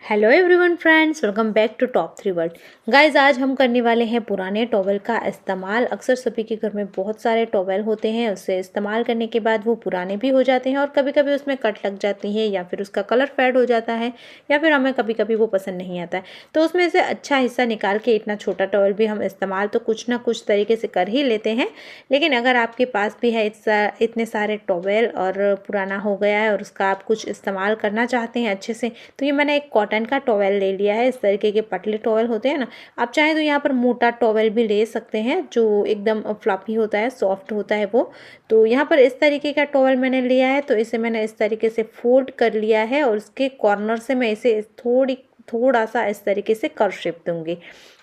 Hello everyone friends, welcome back to top 3 world. Guys, आज हम करने वाले हैं पुराने टॉवेल का इस्तेमाल। अक्सर सभी के घर में बहुत सारे टॉवेल होते हैं, उससे इस्तेमाल करने के बाद वो पुराने भी हो जाते हैं और कभी कभी उसमें कट लग जाती है या फिर उसका कलर फेड हो जाता है या फिर हमें कभी कभी वो पसंद नहीं आता है। तो उसमें से अच्छा हिस्सा निकाल के इतना छोटा टॉवेल भी हम इस्तेमाल तो कुछ ना कुछ तरीके से कर ही लेते हैं। लेकिन अगर आपके पास भी है इतने सारे टॉवेल और पुराना हो गया है और उसका आप कुछ इस्तेमाल करना चाहते हैं अच्छे से, तो ये मैंने एक कॉटन का टॉवेल ले लिया है। इस तरीके के पतले टॉवेल होते हैं ना, आप चाहें तो यहाँ पर मोटा टॉवेल भी ले सकते हैं जो एकदम फ्लफी होता है, सॉफ्ट होता है वो। तो यहाँ पर इस तरीके का टॉवेल मैंने लिया है, तो इसे मैंने इस तरीके से फोल्ड कर लिया है और उसके कॉर्नर से मैं इसे थोड़ा सा इस तरीके से कर्व शेप दूंगी।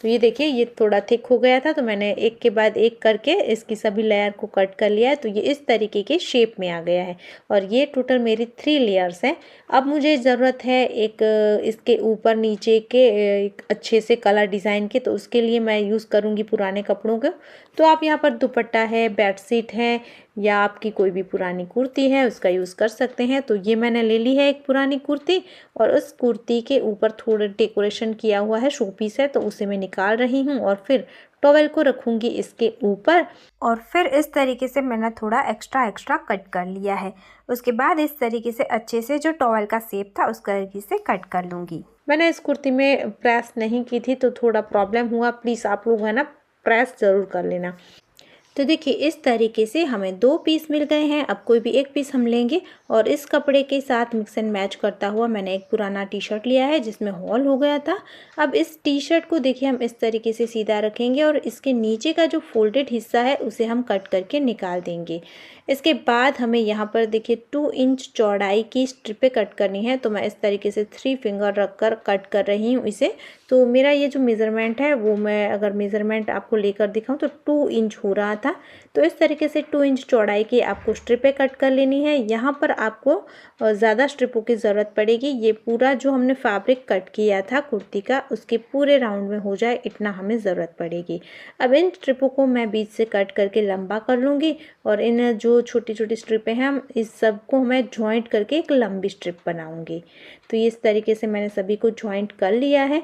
तो ये देखिए, ये थोड़ा थिक हो गया था तो मैंने एक के बाद एक करके इसकी सभी लेयर को कट कर लिया है। तो ये इस तरीके के शेप में आ गया है और ये टोटल मेरी 3 लेयर्स हैं। अब मुझे ज़रूरत है एक इसके ऊपर नीचे के एक अच्छे से कलर डिज़ाइन के, तो उसके लिए मैं यूज़ करूँगी पुराने कपड़ों को। तो आप यहाँ पर दुपट्टा है, बेडशीट है या आपकी कोई भी पुरानी कुर्ती है उसका यूज़ कर सकते हैं। तो ये मैंने ले ली है एक पुरानी कुर्ती और उस कुर्ती के ऊपर थोड़ा डेकोरेशन किया हुआ है, शो पीस है, तो उसे मैं निकाल रही हूँ और फिर टॉवेल को रखूँगी इसके ऊपर और फिर इस तरीके से मैंने थोड़ा एक्स्ट्रा कट कर लिया है। उसके बाद इस तरीके से अच्छे से जो टॉवेल का शेप था उस तरीके से कट कर लूँगी। मैंने इस कुर्ती में प्रेस नहीं की थी तो थोड़ा प्रॉब्लम हुआ, प्लीज़ आप लोग है ना प्रेस ज़रूर कर लेना। तो देखिए, इस तरीके से हमें 2 पीस मिल गए हैं। अब कोई भी एक पीस हम लेंगे और इस कपड़े के साथ मिक्स एंड मैच करता हुआ मैंने एक पुराना टी शर्ट लिया है जिसमें हॉल हो गया था। अब इस टी शर्ट को देखिए हम इस तरीके से सीधा रखेंगे और इसके नीचे का जो फोल्डेड हिस्सा है उसे हम कट करके निकाल देंगे। इसके बाद हमें यहाँ पर देखिए 2 इंच चौड़ाई की स्ट्रिपें कट करनी है। तो मैं इस तरीके से 3 फिंगर रखकर कट कर रही हूँ इसे। तो मेरा ये जो मेज़रमेंट है वो मैं अगर मेज़रमेंट आपको लेकर दिखाऊं तो 2 इंच हो रहा था। तो इस तरीके से 2 इंच चौड़ाई की आपको स्ट्रिपें कट कर लेनी है। यहाँ पर आपको ज़्यादा स्ट्रिपों की ज़रूरत पड़ेगी। ये पूरा जो हमने फैब्रिक कट किया था कुर्ती का उसके पूरे राउंड में हो जाए इतना हमें ज़रूरत पड़ेगी। अब इन स्ट्रिपों को मैं बीच से कट करके लंबा कर लूँगी और इन जो छोटी छोटी स्ट्रिपें हैं हम इस सब को मैं जॉइंट करके एक लंबी स्ट्रिप बनाऊँगी। तो ये इस तरीके से मैंने सभी को जॉइंट कर लिया है।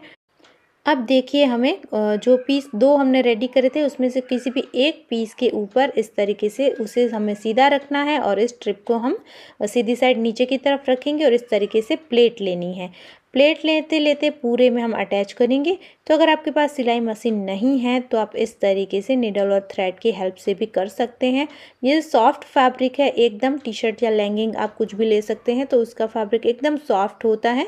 अब देखिए, हमें जो पीस 2 हमने रेडी करे थे उसमें से किसी भी एक पीस के ऊपर इस तरीके से उसे हमें सीधा रखना है और इस स्ट्रिप को हम सीधी साइड नीचे की तरफ रखेंगे और इस तरीके से प्लेट लेनी है। प्लेट लेते लेते पूरे में हम अटैच करेंगे। तो अगर आपके पास सिलाई मशीन नहीं है तो आप इस तरीके से निडल और थ्रेड की हेल्प से भी कर सकते हैं। ये सॉफ्ट फैब्रिक है एकदम, टी शर्ट या लेगिंग आप कुछ भी ले सकते हैं तो उसका फैब्रिक एकदम सॉफ्ट होता है।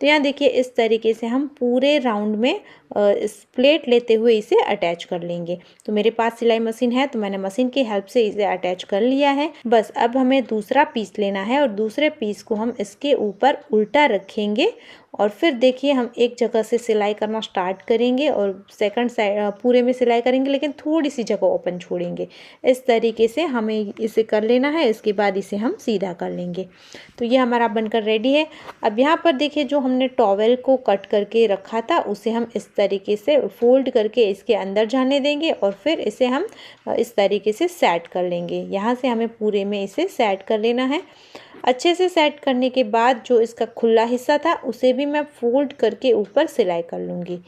तो यहाँ देखिए, इस तरीके से हम पूरे राउंड में इस प्लेट लेते हुए इसे अटैच कर लेंगे। तो मेरे पास सिलाई मशीन है तो मैंने मशीन की हेल्प से इसे अटैच कर लिया है। बस अब हमें दूसरा पीस लेना है और दूसरे पीस को हम इसके ऊपर उल्टा रखेंगे और फिर देखिए हम एक जगह से सिलाई करना स्टार्ट करेंगे और सेकंड साइड पूरे में सिलाई करेंगे लेकिन थोड़ी सी जगह ओपन छोड़ेंगे। इस तरीके से हमें इसे कर लेना है। इसके बाद इसे हम सीधा कर लेंगे। तो ये हमारा बनकर रेडी है। अब यहाँ पर देखिए, जो हमने टॉवेल को कट करके रखा था उसे हम इस तरीके से फोल्ड करके इसके अंदर जाने देंगे और फिर इसे हम इस तरीके से सेट कर लेंगे। यहाँ से हमें पूरे में इसे सेट कर लेना है। अच्छे से सेट करने के बाद जो इसका खुला हिस्सा था उसे भी मैं फोल्ड करके ऊपर सिलाई कर लूँगी।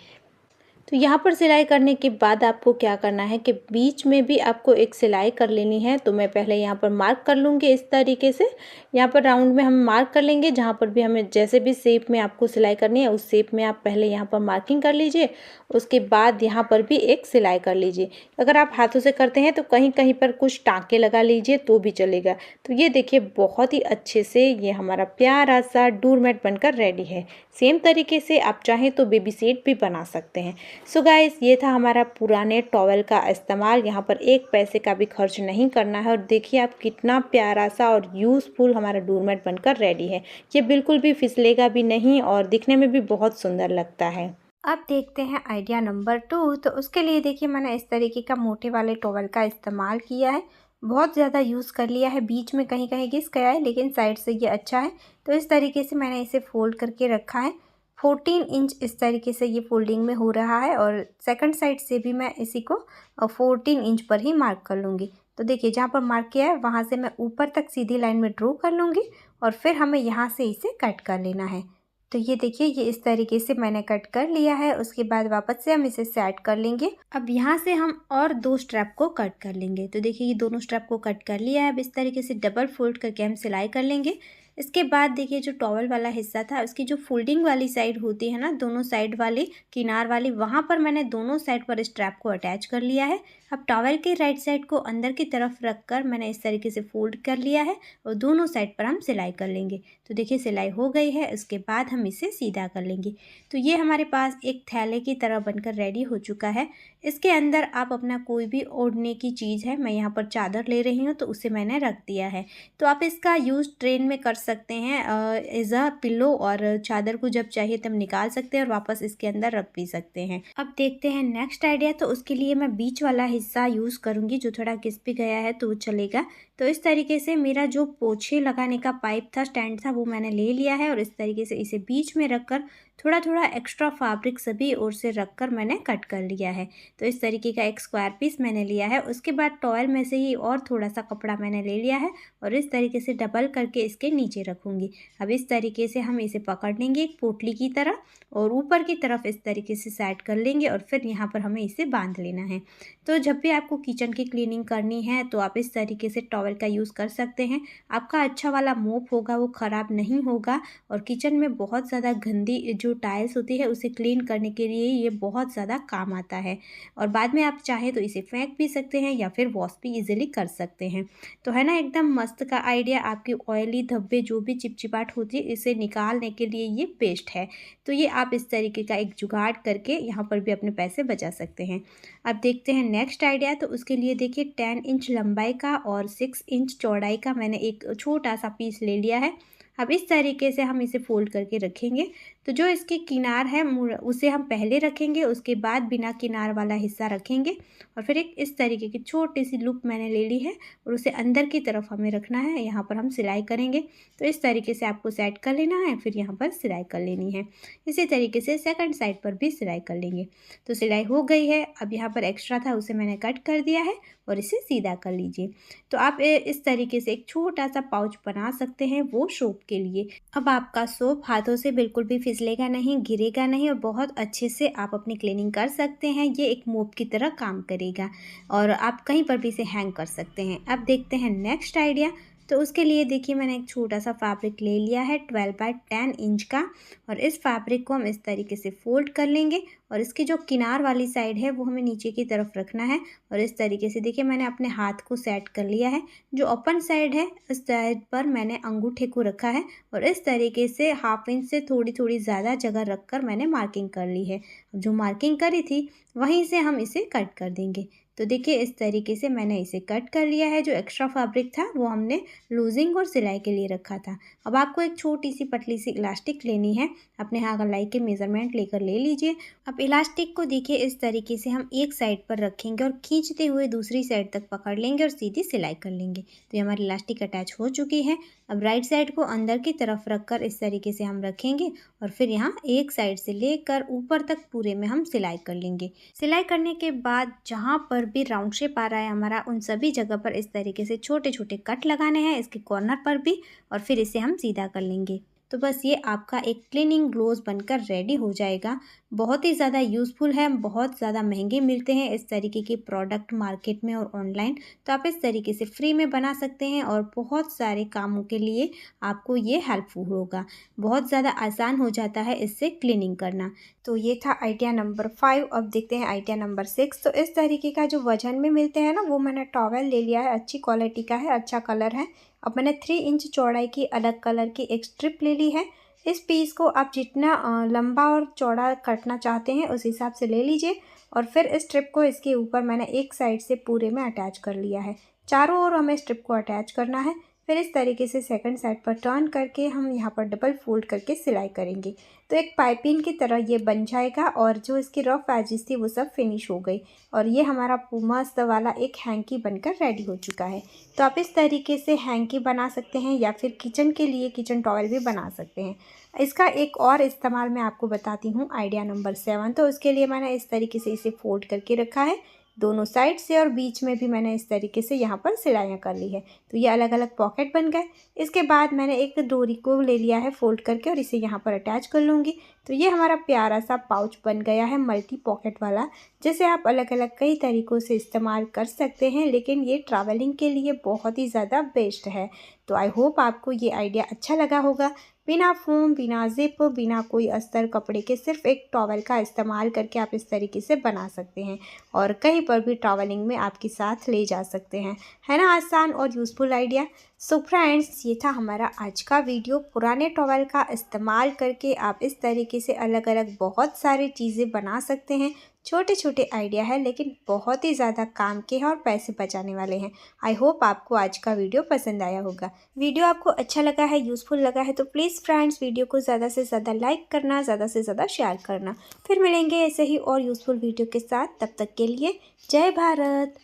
तो यहाँ पर सिलाई करने के बाद आपको क्या करना है कि बीच में भी आपको एक सिलाई कर लेनी है। तो मैं पहले यहाँ पर मार्क कर लूँगी इस तरीके से। यहाँ पर राउंड में हम मार्क कर लेंगे, जहाँ पर भी हमें जैसे भी शेप में आपको सिलाई करनी है उस शेप में आप पहले यहाँ पर मार्किंग कर लीजिए। उसके बाद यहाँ पर भी एक सिलाई कर लीजिए। अगर आप हाथों से करते हैं तो कहीं कहीं पर कुछ टाँके लगा लीजिए तो भी चलेगा। तो ये देखिए, बहुत ही अच्छे से ये हमारा प्यारा सा डोरमेट बनकर रेडी है। सेम तरीके से आप चाहें तो बेबी सेट भी बना सकते हैं। सो गाइस, ये था हमारा पुराने टॉवेल का इस्तेमाल। यहाँ पर एक पैसे का भी खर्च नहीं करना है और देखिए आप कितना प्यारा सा और यूज़फुल हमारा डोरमेट बनकर रेडी है। ये बिल्कुल भी फिसलेगा भी नहीं और दिखने में भी बहुत सुंदर लगता है। अब देखते हैं आइडिया नंबर 2। तो उसके लिए देखिए, मैंने इस तरीके का मोटे वाले टॉवेल का इस्तेमाल किया है। बहुत ज़्यादा यूज़ कर लिया है, बीच में कहीं कहीं घिस गया है लेकिन साइड से ये अच्छा है। तो इस तरीके से मैंने इसे फोल्ड करके रखा है। 14 इंच इस तरीके से ये फोल्डिंग में हो रहा है और सेकंड साइड से भी मैं इसी को 14 इंच पर ही मार्क कर लूँगी। तो देखिए, जहाँ पर मार्क किया है वहाँ से मैं ऊपर तक सीधी लाइन में ड्रॉ कर लूँगी और फिर हमें यहाँ से इसे कट कर लेना है। तो ये देखिए, ये इस तरीके से मैंने कट कर लिया है। उसके बाद वापस से हम इसे सेट कर लेंगे। अब यहाँ से हम और 2 स्ट्रैप को कट कर लेंगे। तो देखिए, ये दोनों स्ट्रैप को कट कर लिया है। अब इस तरीके से डबल फोल्ड करके हम सिलाई कर लेंगे। इसके बाद देखिए, जो टॉवल वाला हिस्सा था उसकी जो फोल्डिंग वाली साइड होती है ना, दोनों साइड वाली किनार वाली, वहाँ पर मैंने दोनों साइड पर स्ट्रैप को अटैच कर लिया है। अब टॉवल के राइट साइड को अंदर की तरफ रख कर मैंने इस तरीके से फोल्ड कर लिया है और दोनों साइड पर हम सिलाई कर लेंगे। तो देखिए, सिलाई हो गई है। उसके बाद हम इसे सीधा कर लेंगे। तो ये हमारे पास एक थैले की तरह बनकर रेडी हो चुका है। इसके अंदर आप अपना कोई भी ओढ़ने की चीज़ है, मैं यहाँ पर चादर ले रही हूँ तो उसे मैंने रख दिया है। तो आप इसका यूज़ ट्रेन में कर सकते हैं एज अ पिलो, और चादर को जब चाहिए तब निकाल सकते हैं और वापस इसके अंदर रख भी सकते हैं। अब देखते हैं नेक्स्ट आइडिया। तो उसके लिए मैं बीच वाला हिस्सा यूज़ करूँगी, जो थोड़ा घिस भी गया है तो वो चलेगा। तो इस तरीके से मेरा जो पोछे लगाने का पाइप था, स्टैंड था, वो मैंने ले लिया है और इस तरीके से इसे बीच में रखकर थोड़ा थोड़ा एक्स्ट्रा फैब्रिक सभी ओर से रखकर मैंने कट कर लिया है। तो इस तरीके का एक स्क्वायर पीस मैंने लिया है। उसके बाद टॉयल में से ही और थोड़ा सा कपड़ा मैंने ले लिया है और इस तरीके से डबल करके इसके नीचे रखूँगी। अब इस तरीके से हम इसे पकड़ लेंगे एक पोटली की तरह और ऊपर की तरफ इस तरीके से सेट कर लेंगे और फिर यहाँ पर हमें इसे बांध लेना है। तो जब भी आपको किचन की क्लीनिंग करनी है तो आप इस तरीके से टॉवल का यूज़ कर सकते हैं। आपका अच्छा वाला मोप होगा, वो ख़राब नहीं होगा और किचन में बहुत ज़्यादा गंदी जो टाइल्स होती है उसे क्लीन करने के लिए ये बहुत ज़्यादा काम आता है। और बाद में आप चाहे तो इसे फेंक भी सकते हैं या फिर वॉश भी ईजिली कर सकते हैं। तो है ना, एकदम मस्त का आइडिया। आपकी ऑयली धब्बे जो भी चिपचिपाहट होती है, इसे निकालने के लिए ये बेस्ट है। तो ये आप इस तरीके का एक जुगाड़ करके यहाँ पर भी अपने पैसे बचा सकते हैं। अब देखते हैं नेक्स्ट आइडिया। तो उसके लिए देखिए, 10 इंच लंबाई का और 6 इंच चौड़ाई का मैंने एक छोटा सा पीस ले लिया है। अब इस तरीके से हम इसे फोल्ड करके रखेंगे। तो जो इसके किनार है उसे हम पहले रखेंगे, उसके बाद बिना किनार वाला हिस्सा रखेंगे और फिर एक इस तरीके की छोटी सी लूप मैंने ले ली है और उसे अंदर की तरफ हमें रखना है। यहाँ पर हम सिलाई करेंगे। तो इस तरीके से आपको सेट कर लेना है, फिर यहाँ पर सिलाई कर लेनी है। इसी तरीके से सेकंड साइड पर भी सिलाई कर लेंगे। तो सिलाई हो गई है। अब यहाँ पर एक्स्ट्रा था उसे मैंने कट कर दिया है और इसे सीधा कर लीजिए। तो आप इस तरीके से एक छोटा सा पाउच बना सकते हैं, वो सोप के लिए। अब आपका सोप हाथों से बिल्कुल भी फिसलेगा नहीं, गिरेगा नहीं और बहुत अच्छे से आप अपनी क्लीनिंग कर सकते हैं। ये एक मोप की तरह काम करेगा और आप कहीं पर भी इसे हैंग कर सकते हैं। अब देखते हैं नेक्स्ट आइडिया। तो उसके लिए देखिए, मैंने एक छोटा सा फैब्रिक ले लिया है 12 बाय 10 इंच का और इस फैब्रिक को हम इस तरीके से फोल्ड कर लेंगे और इसकी जो किनार वाली साइड है वो हमें नीचे की तरफ रखना है और इस तरीके से देखिए, मैंने अपने हाथ को सेट कर लिया है। जो ओपन साइड है उस साइड पर मैंने अंगूठे को रखा है और इस तरीके से हाफ इंच से थोड़ी थोड़ी ज़्यादा जगह रखकर मैंने मार्किंग कर ली है। जो मार्किंग करी थी वहीं से हम इसे कट कर देंगे। तो देखिए, इस तरीके से मैंने इसे कट कर लिया है। जो एक्स्ट्रा फैब्रिक था वो हमने लूजिंग और सिलाई के लिए रखा था। अब आपको एक छोटी सी पतली सी इलास्टिक लेनी है। अपने यहाँ गलाई के मेज़रमेंट लेकर ले लीजिए। अब इलास्टिक को देखिए, इस तरीके से हम एक साइड पर रखेंगे और खींचते हुए दूसरी साइड तक पकड़ लेंगे और सीधी सिलाई कर लेंगे। तो ये हमारी इलास्टिक अटैच हो चुकी है। अब राइट साइड को अंदर की तरफ रखकर इस तरीके से हम रखेंगे और फिर यहाँ एक साइड से लेकर ऊपर तक पूरे में हम सिलाई कर लेंगे। सिलाई करने के बाद जहाँ पर भी राउंड शेप आ रहा है हमारा, उन सभी जगह पर इस तरीके से छोटे छोटे कट लगाने हैं, इसके कॉर्नर पर भी, और फिर इसे हम सीधा कर लेंगे। तो बस ये आपका एक क्लीनिंग ग्लोव्स बनकर रेडी हो जाएगा। बहुत ही ज़्यादा यूज़फुल है, बहुत ज़्यादा महंगे मिलते हैं इस तरीके के प्रोडक्ट मार्केट में और ऑनलाइन। तो आप इस तरीके से फ्री में बना सकते हैं और बहुत सारे कामों के लिए आपको ये हेल्पफुल होगा। बहुत ज़्यादा आसान हो जाता है इससे क्लीनिंग करना। तो ये था आइडिया नंबर 5। अब देखते हैं आइडिया नंबर 6। तो इस तरीके का जो वजन में मिलते हैं ना, वो मैंने टॉवेल ले लिया है, अच्छी क्वालिटी का है, अच्छा कलर है। अब मैंने 3 इंच चौड़ाई की अलग कलर की एक स्ट्रिप ले ली है। इस पीस को आप जितना लंबा और चौड़ा काटना चाहते हैं उस हिसाब से ले लीजिए और फिर इस स्ट्रिप को इसके ऊपर मैंने एक साइड से पूरे में अटैच कर लिया है। चारों ओर हमें स्ट्रिप को अटैच करना है। फिर इस तरीके से सेकंड साइड पर टर्न करके हम यहाँ पर डबल फोल्ड करके सिलाई करेंगे। तो एक पाइपिंग की तरह ये बन जाएगा और जो इसकी रफ एजेस थी वो सब फिनिश हो गई और ये हमारा मस्त वाला एक हैंकी बनकर रेडी हो चुका है। तो आप इस तरीके से हैंकी बना सकते हैं या फिर किचन के लिए किचन टॉवेल भी बना सकते हैं। इसका एक और इस्तेमाल मैं आपको बताती हूँ, आइडिया नंबर 7। तो उसके लिए मैंने इस तरीके से इसे फोल्ड करके रखा है। दोनों साइड से और बीच में भी मैंने इस तरीके से यहाँ पर सिलाइयाँ कर ली है। तो ये अलग अलग पॉकेट बन गए। इसके बाद मैंने एक डोरी को ले लिया है फोल्ड करके और इसे यहाँ पर अटैच कर लूँगी। तो ये हमारा प्यारा सा पाउच बन गया है मल्टी पॉकेट वाला, जैसे आप अलग अलग कई तरीक़ों से इस्तेमाल कर सकते हैं, लेकिन ये ट्रैवलिंग के लिए बहुत ही ज़्यादा बेस्ट है। तो आई होप आपको ये आइडिया अच्छा लगा होगा। बिना फ़ोम, बिना ज़िप, बिना कोई अस्तर कपड़े के सिर्फ एक टॉवल का इस्तेमाल करके आप इस तरीके से बना सकते हैं और कहीं पर भी ट्रैवलिंग में आपके साथ ले जा सकते हैं। है ना आसान और यूज़फुल आइडिया। सो फ्रेंड्स, ये था हमारा आज का वीडियो। पुराने टॉवल का इस्तेमाल करके आप इस तरीके से अलग अलग बहुत सारी चीज़ें बना सकते हैं। छोटे छोटे आइडिया है लेकिन बहुत ही ज़्यादा काम के हैं और पैसे बचाने वाले हैं। आई होप आपको आज का वीडियो पसंद आया होगा। वीडियो आपको अच्छा लगा है, यूज़फुल लगा है तो प्लीज़ फ्रेंड्स वीडियो को ज़्यादा से ज़्यादा लाइक करना, ज़्यादा से ज़्यादा शेयर करना। फिर मिलेंगे ऐसे ही और यूज़फुल वीडियो के साथ। तब तक के लिए जय भारत।